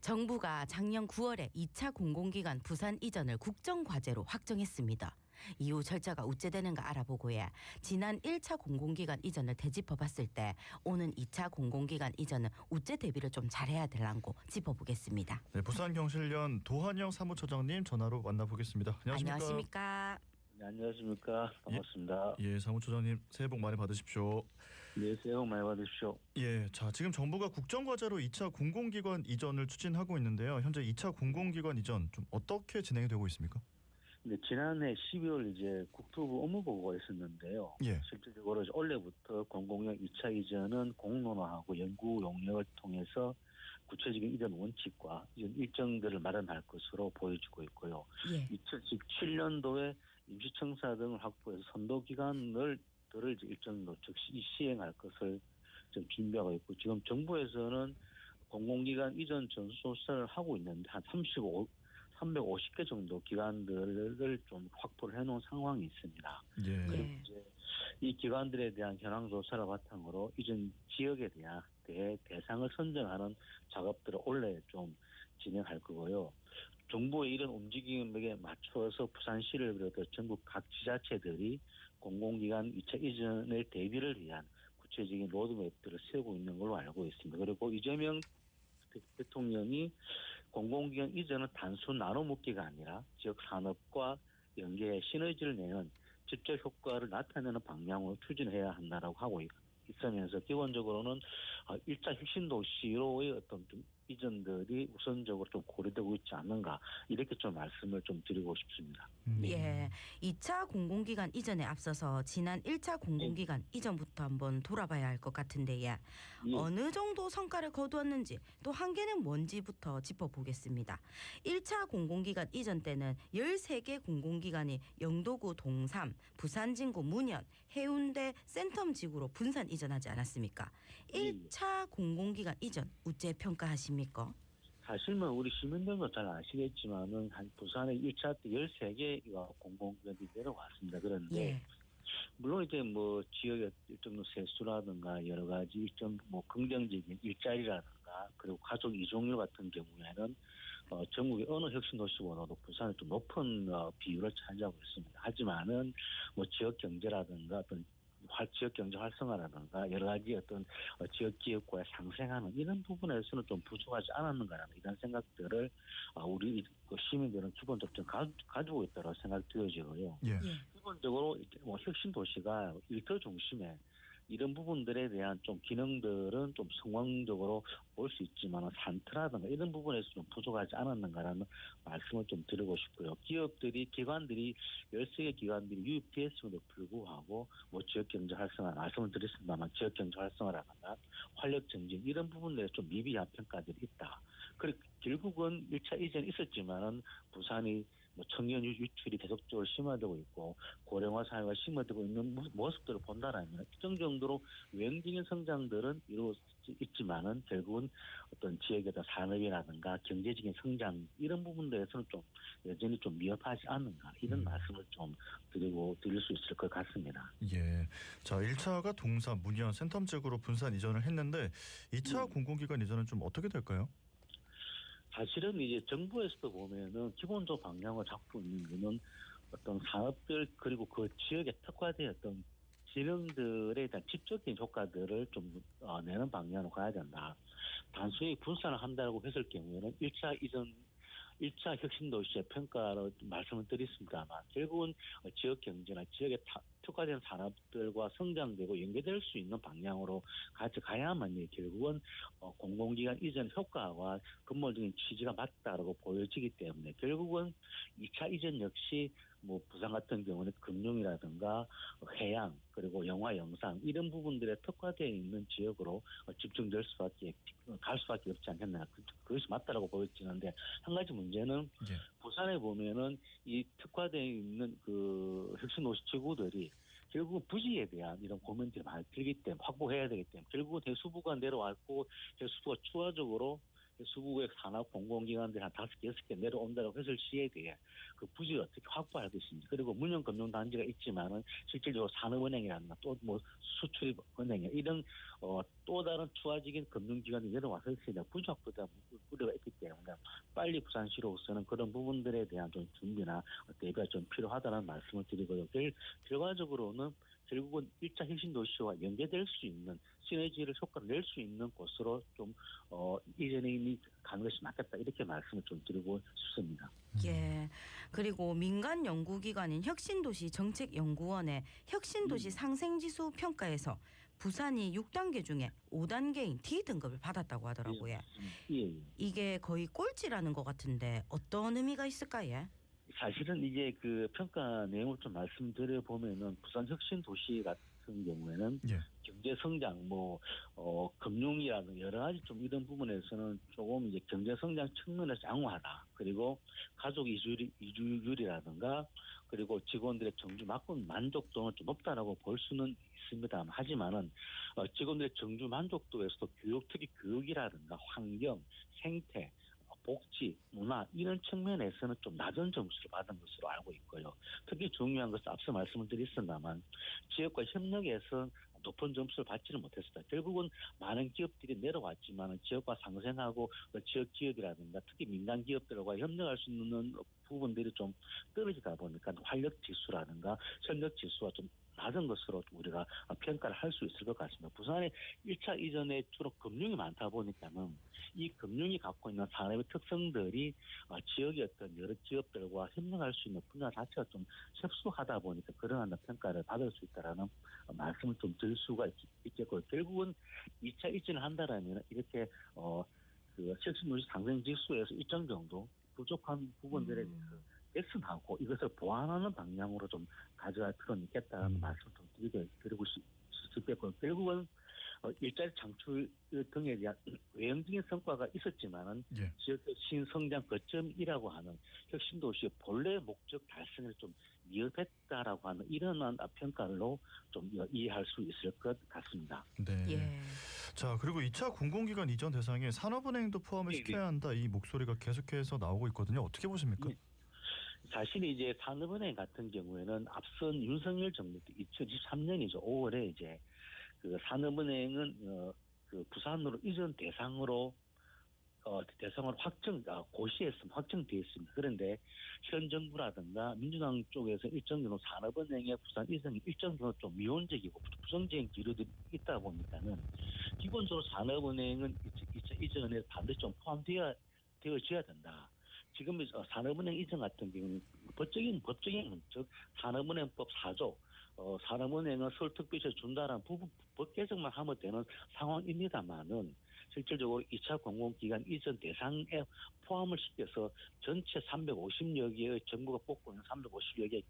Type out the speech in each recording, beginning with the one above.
정부가 작년 9월에 2차 공공기관 부산 이전을 국정과제로 확정했습니다. 이후 절차가 우째되는가 알아보고야 지난 1차 공공기관 이전을 되짚어봤을 때 오는 2차 공공기관 이전은 우째 대비를 좀 잘해야 될랑고 짚어보겠습니다. 네, 부산경실련 도한영 사무처장님 전화로 만나보겠습니다. 안녕하십니까? 네, 안녕하십니까. 반갑습니다. 예, 사무처장님 새해 복 많이 받으십시오. 네, 새해 복 많이 받으십시오. 예, 자 지금 정부가 국정과제로 2차 공공기관 이전을 추진하고 있는데요. 현재 2차 공공기관 이전 좀 어떻게 진행이 되고 있습니까? 네, 지난해 12월 이제 국토부 업무보고가 있었는데요. 예. 실질적으로 올해부터 공공형 2차 이전은 공론화하고 연구 용역을 통해서 구체적인 이전 원칙과 이전 일정들을 마련할 것으로 보여지고 있고요. 예. 2017년도에 임시청사 등을 확보해서 선도기관을 일정도 즉시 시행할 것을 좀 준비하고 있고, 지금 정부에서는 공공기관 이전 전수조사를 하고 있는데 한 350개 정도 기관들을 좀 확보를 해놓은 상황이 있습니다. 예. 그리고 이제 이 기관들에 대한 현황 조사를 바탕으로 이전 지역에 대한 대상을 선정하는 작업들을 올해 좀 진행할 거고요. 정부의 이런 움직임에 맞춰서 부산시를 비롯해 전국 각 지자체들이 공공기관 2차 이전의 대비를 위한 구체적인 로드맵들을 세우고 있는 걸로 알고 있습니다. 그리고 이재명 대통령이 공공기관 이전은 단순 나눠먹기가 아니라 지역 산업과 연계해 시너지를 내는 직접 효과를 나타내는 방향으로 추진해야 한다라고 하고 있으면서 기본적으로는 1차 혁신도시로의 어떤 좀 이전들이 우선적으로 좀 고려되고 있지 않는가, 이렇게 좀 말씀을 좀 드리고 싶습니다. 예, 2차 공공기관 이전에 앞서서 지난 1차 공공기관 이전부터 한번 돌아봐야 할 것 같은데 어느 정도 성과를 거두었는지 또 한계는 뭔지부터 짚어보겠습니다. 1차 공공기관 이전 때는 13개 공공기관이 영도구 동삼, 부산진구 문현, 해운대 센텀지구로 분산 이전하지 않았습니까? 1차 공공기관 이전 우째 평가하십니까? 사실 우리 시민들도 잘 아시겠지만은 한 부산에 1차 때 13개가 공공기관이 내려왔습니다. 그런데 물론 이제 지역의 일정 세수라든가 여러 가지 일정 긍정적인 일자리라든가 그리고 가족 이종률 같은 경우에는 전국의 어느 혁신도시보다도 부산이 좀 높은 비율을 차지하고 있습니다. 하지만은 지역 경제라든가 어떤 지역 경제 활성화라든가 여러 가지 어떤 지역 기업과의 상생하는 이런 부분에서는 좀 부족하지 않았는가라는 이런 생각들을 우리 시민들은 기본적으로 좀 가지고 있다고 생각되어지고요. 예. 기본적으로 혁신 도시가 일터 중심에 이런 부분들에 대한 좀 기능들은 좀 성공적으로 볼 수 있지만 산트라든가 이런 부분에서 좀 부족하지 않았는가라는 말씀을 좀 드리고 싶고요. 기관들이 13개 기관들이 유입되었음에도 불구하고 지역경제 활성화 말씀을 드렸습니다만 지역경제 활성화라든가 활력 증진 이런 부분들에 좀 미비한 평가들이 있다. 그리고 결국은 1차 이전이 있었지만은 부산이 청년 유출이 계속적으로 심화되고 있고 고령화 사회가 심화되고 있는 모습들을 본다라면 일정 정도로 외형적인 성장들은 있지만은 결국은 어떤 지역의 산업이라든가 경제적인 성장 이런 부분들에서는 좀 여전히 좀 미흡하지 않는가 이런 말씀을 좀 드릴 수 있을 것 같습니다. 예. 자, 1차가 동사, 문현, 센텀지구로 분산 이전을 했는데 2차 공공기관 이전은 좀 어떻게 될까요? 사실은 이제 정부에서도 보면은 기본적 방향을 잡고 있는 거는 어떤 산업들 그리고 그 지역에 특화되었던 지능들에 대한 직접적인 효과들을 좀 내는 방향으로 가야 된다. 단순히 분산을 한다고 했을 경우에는 1차 혁신도시의 평가로 말씀을 드렸습니다만 결국은 지역 경제나 지역에 특화된 산업들과 성장되고 연계될 수 있는 방향으로 같이 가야만 결국은 공공기관 이전 효과와 근본적인 취지가 맞다라고 보여지기 때문에 결국은 2차 이전 역시 부산 같은 경우는 금융이라든가 해양 그리고 영화 영상 이런 부분들에 특화되어 있는 지역으로 갈 수밖에 없지 않겠나. 그것이 맞다라고 보여지는데 한 가지 문제는 부산에 보면은 이 특화되어 있는 그 혁신도시 지구들이 결국 부지에 대한 이런 고민들이 많이 들기 때문에 확보해야 되기 때문에 결국은 대수부가 내려왔고 대수부가 추가적으로 수국의 산업 공공기관들이 한 5개, 6개 내려온다고 했을 시에 대해 그 부지를 어떻게 확보할 것인지, 그리고 문형금융단지가 있지만은 실질적으로 산업은행이라든가 또 뭐 수출입은행 이런 또 다른 추가적인 금융기관이 내려왔을 때 부지 확보가 우려가 있기 때문에 빨리 부산시로서는 그런 부분들에 대한 좀 준비나 대비가 좀 필요하다는 말씀을 드리고요. 결과적으로는 결국은 1차 혁신도시와 연계될 수 있는 시너지를 효과를 낼 수 있는 곳으로 좀 이전이 가는 것이 맞겠다 이렇게 말씀을 좀 드리고 싶습니다. 예. 그리고 민간 연구기관인 혁신도시 정책연구원의 혁신도시 상생지수 평가에서 부산이 6단계 중에 5단계인 D등급을 받았다고 하더라고요. 예. 이게 거의 꼴찌라는 것 같은데 어떤 의미가 있을까요? 사실은 이제 그 평가 내용을 좀 말씀드려 보면은 부산 혁신 도시 같은 경우에는 예. 경제 성장, 금융이라든 여러 가지 좀 이런 부분에서는 조금 이제 경제 성장 측면에서 양호하다. 그리고 가족 이주율이라든가 그리고 직원들의 정주 만족도는 좀 높다라고 볼 수는 있습니다. 하지만은 직원들의 정주 만족도에서도 특히 교육이라든가 환경, 생태 복지, 문화 이런 측면에서는 좀 낮은 점수를 받은 것으로 알고 있고요. 특히 중요한 것은 앞서 말씀을 드렸습니다만 지역과 협력해서 높은 점수를 받지는 못했습니다. 결국은 많은 기업들이 내려왔지만 지역과 상생하고 지역 기업이라든가 특히 민간 기업들과 협력할 수 있는 부분들이 좀 떨어지다 보니까 활력 지수라든가 협력 지수가 좀 낮은 것으로 우리가 평가를 할 수 있을 것 같습니다. 부산에 1차 이전에 주로 금융이 많다 보니까는 이 금융이 갖고 있는 산업의 특성들이 지역의 어떤 여러 기업들과 협력할 수 있는 분야 자체가 좀 협소하다 보니까 그러한 평가를 받을 수 있다라는 말씀을 좀 드릴 수가 있겠고 결국은 2차 이전을 한다라면 이렇게 그 혁신도시 상생지수에서 일정 정도 부족한 부분들에 대해서 개선하고 이것을 보완하는 방향으로 좀 가져갈 필요는 있겠다는 말씀을 좀 드리고 싶겠고 결국은 일자리 창출 등에 대한 외형적인 성과가 있었지만은 예. 지역의 신성장 거점이라고 하는 혁신도시의 본래 목적 달성을 좀 미흡했다라고 하는 이런 평가로 좀 이해할 수 있을 것 같습니다. 네. 예. 자, 그리고 2차 공공기관 이전 대상에 산업은행도 포함을 네, 시켜야 한다 이 목소리가 계속해서 나오고 있거든요. 어떻게 보십니까? 네. 사실 이제 산업은행 같은 경우에는 앞선 윤석열 정부 때 2023년이죠. 5월에 이제 그 산업은행은 그 부산으로 이전 대상으로 대상으로 고시했으면 확정되어 있습니다. 그런데 현 정부라든가 민주당 쪽에서 일정 정도 산업은행의 부산 이전이 일정 정도 좀 미온적이고 부정적인 기류들이 있다 보니까는 기본적으로 산업은행은 이전에 반드시 좀 되어져야 된다. 지금 산업은행 이전 같은 경우는 법적인 즉 산업은행법 4조 산업은행은 서울특별시에 준다라는 부분 법 개정만 하면 되는 상황입니다만은 실질적으로 2차 공공기관 이전 대상에 포함을 시켜서 전체 350여 개의 정부가 뽑고 있는 350여 개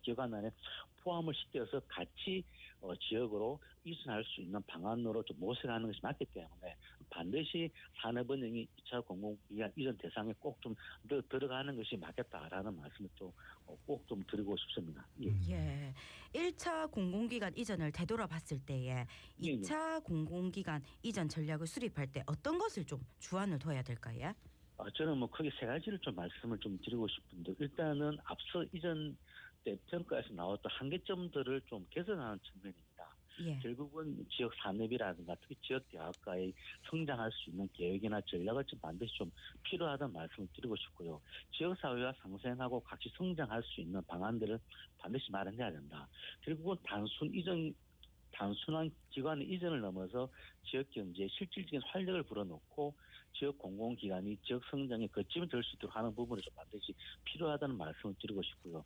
기관 안에 포함을 시켜서 같이 지역으로 이전할 수 있는 방안으로 좀 모색하는 것이 맞기 때문에 반드시 산업은행이 2차 공공기관 이전 대상에 꼭 좀 들어가는 것이 맞겠다라는 말씀을 좀 꼭 좀 드리고 싶습니다. 예. 예. 1차 공공기관 이전을 되돌아봤을 때에 2차 공공기관 이전 전략을 수립할 때 어떤 것을 좀 주안을 둬야 될까요? 저는 크게 세 가지를 좀 말씀을 좀 드리고 싶은데 일단은 앞서 이전 때 평가에서 나왔던 한계점들을 좀 개선하는 측면입니다. 예. 결국은 지역 산업이라든가 특히 지역 대학가의 성장할 수 있는 계획이나 전략을 좀 반드시 좀 필요하다는 말씀을 드리고 싶고요. 지역 사회가 상생하고 같이 성장할 수 있는 방안들을 반드시 마련해야 된다. 결국은 단순한 기관의 이전을 넘어서 지역 경제에 실질적인 활력을 불어넣고 지역 공공기관이 지역 성장의 거점이 될 수 있도록 하는 부분을 좀 반드시 필요하다는 말씀을 드리고 싶고요.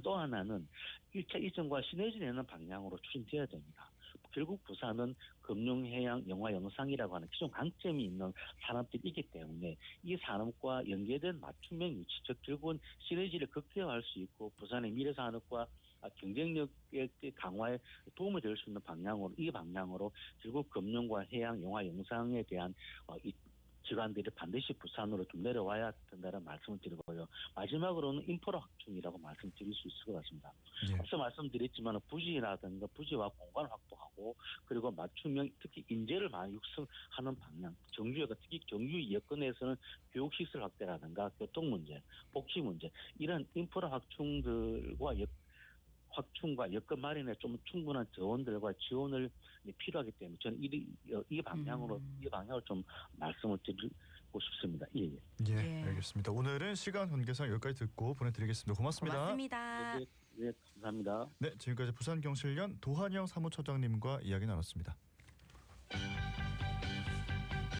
또 하나는 1차 이전과 시너지 내는 방향으로 추진되어야 됩니다. 결국 부산은 금융, 해양, 영화, 영상이라고 하는 기존 강점이 있는 산업들이 있기 때문에 이 산업과 연계된 맞춤형 유치, 즉 결국은 시너지를 극대화할 수 있고 부산의 미래 산업과 경쟁력의 강화에 도움이 될 수 있는 방향으로 이 방향으로 결국 금융과 해양, 영화, 영상에 대한 이 기관들이 반드시 부산으로 좀 내려와야 된다는 말씀을 드리고요. 마지막으로는 인프라 확충이라고 말씀드릴 수 있을 것 같습니다. 예. 앞서 말씀드렸지만 부지라든가 부지와 공간 확보하고 방향하고 그리고 맞춤형 특히 인재를 많이 육성하는 방향, 정규가 특히 정규 여건에서는 교육시설 확대라든가 교통 문제, 복지 문제 이런 인프라 확충과 여건 마련에 좀 충분한 자원들과 지원을 필요하기 때문에 저는 이 방향으로 이 방향을 좀 말씀을 드리고 싶습니다. 예. 예, 알겠습니다. 오늘은 시간 관계상 여기까지 듣고 보내드리겠습니다. 고맙습니다. 고맙습니다. 네, 감사합니다. 네, 지금까지 부산경실련 도한영 사무처장님과 이야기 나눴습니다.